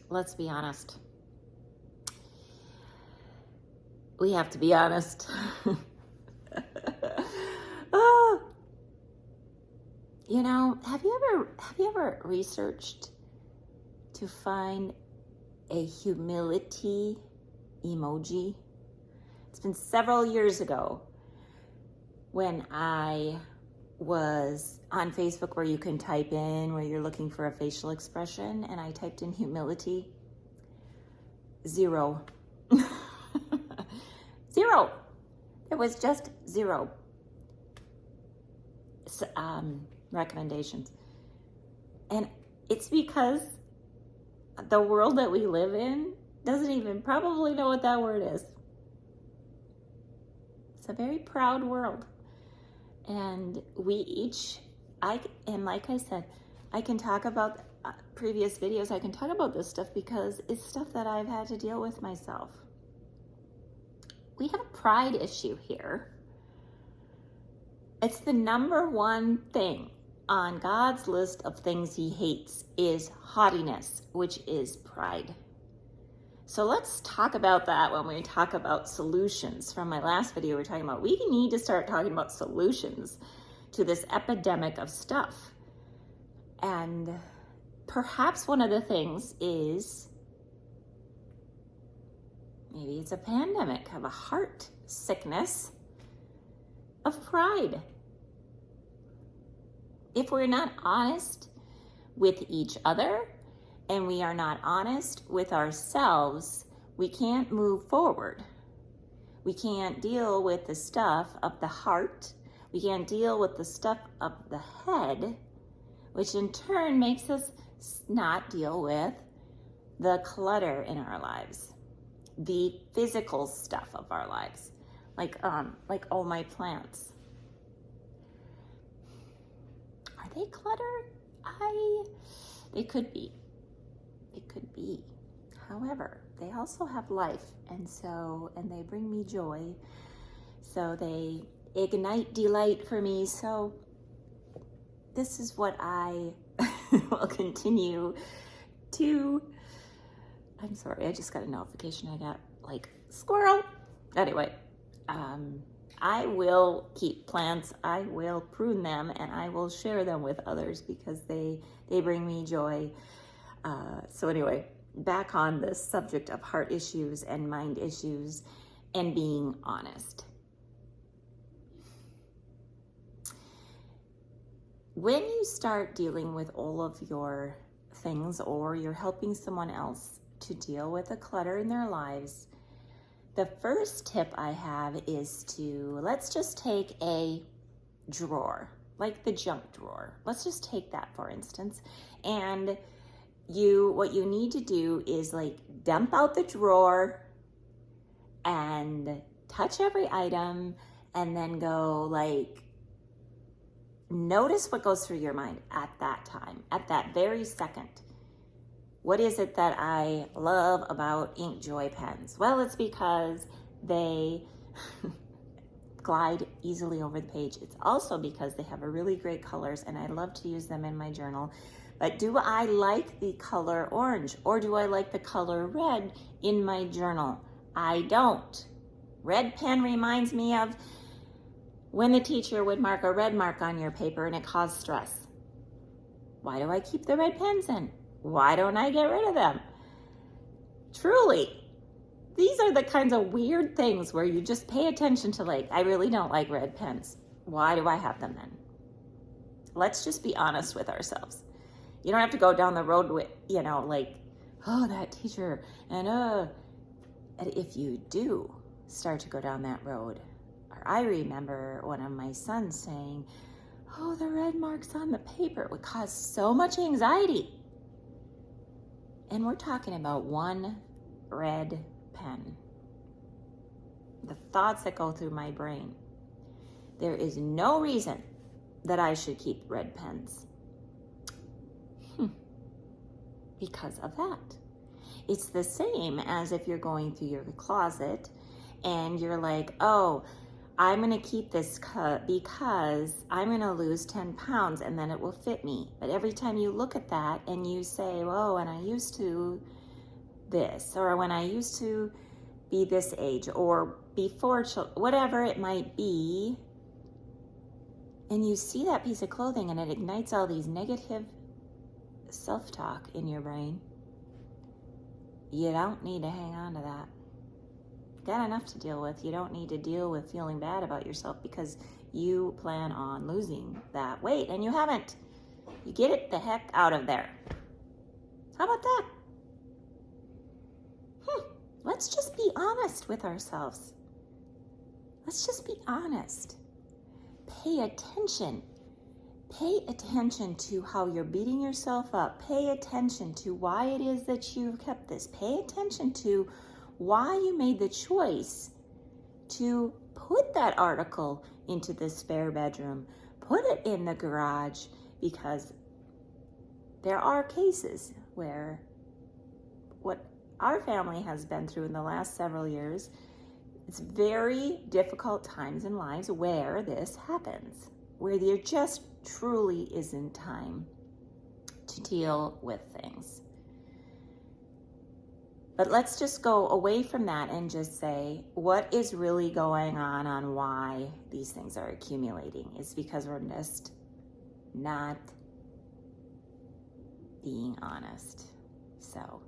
let's be honest. We have to be honest. Oh, have you ever researched to find a humility emoji? It's been several years ago when I was on Facebook where you can type in where you're looking for a facial expression, and I typed in humility. Zero. Zero. There was just zero recommendations. And it's because the world that we live in doesn't even probably know what that word is. It's a very proud world. And we each, and like I said, I can talk about previous videos, I can talk about this stuff because it's stuff that I've had to deal with myself. We have a pride issue here. It's the number one thing on God's list of things he hates is haughtiness, which is pride. So let's talk about that when we talk about solutions. From my last video, we were talking about we need to start talking about solutions to this epidemic of stuff. And perhaps one of the things is maybe it's a pandemic of a heart sickness of pride. If we're not honest with each other and we are not honest with ourselves, we can't move forward. We can't deal with the stuff of the heart. We can't deal with the stuff of the head, which in turn makes us not deal with the clutter in our lives, the physical stuff of our lives, like all my plants. Are they cluttered? They could be. It could be. However, they also have life, and they bring me joy. So they ignite delight for me. So this is what I will continue to. I'm sorry, I just got a notification. I got squirrel. Anyway, I will keep plants. I will prune them, and I will share them with others because they bring me joy. So anyway, back on this subject of heart issues and mind issues and being honest. When you start dealing with all of your things, or you're helping someone else to deal with the clutter in their lives, the first tip I have is let's just take a drawer, like the junk drawer. Let's just take that, for instance. And what you need to do is dump out the drawer and touch every item, and then go notice what goes through your mind at that time, at that very second. What is it that I love about InkJoy pens? Well, it's because they glide easily over the page. It's also because they have a really great colors, and I love to use them in my journal. But do I like the color orange, or do I like the color red in my journal? I don't. Red pen reminds me of when the teacher would mark a red mark on your paper and it caused stress. Why do I keep the red pens in? Why don't I get rid of them? Truly, these are the kinds of weird things where you just pay attention to I really don't like red pens. Why do I have them then? Let's just be honest with ourselves. You don't have to go down the road with, oh, that teacher. And if you do start to go down that road, or I remember one of my sons saying, oh, the red marks on the paper would cause so much anxiety. And we're talking about one red pen. The thoughts that go through my brain. There is no reason that I should keep red pens. Because of that. It's the same as if you're going through your closet and you're oh, I'm going to keep this because I'm going to lose 10 pounds and then it will fit me. But every time you look at that and you say, oh, and I used to this, or when I used to be this age, or before whatever it might be, and you see that piece of clothing and it ignites all these negative self-talk in your brain, you don't need to hang on to that. Got enough to deal with. You don't need to deal with feeling bad about yourself because you plan on losing that weight and you haven't. You get it the heck out of there. How about that? Let's just be honest with ourselves. Let's just be honest. Pay attention. Pay attention to how you're beating yourself up. Pay attention to why it is that you've kept this. Pay attention to why you made the choice to put that article into the spare bedroom. Put it in the garage, because there are cases where what our family has been through in the last several years, it's very difficult times in lives where this happens, where there just truly isn't time to deal with things. But let's just go away from that and just say, what is really going on why these things are accumulating? It's because we're just not being honest. So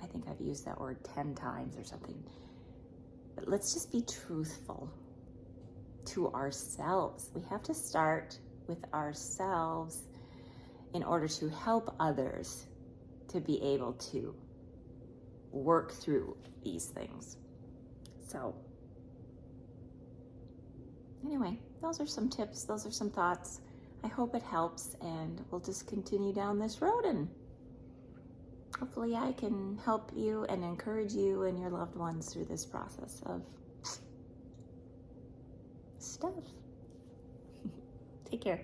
I think I've used that word 10 times or something. But let's just be truthful to ourselves. We have to start with ourselves in order to help others to be able to work through these things. So anyway, those are some tips, those are some thoughts. I hope it helps, and we'll just continue down this road, and hopefully I can help you and encourage you and your loved ones through this process of stuff. Take care.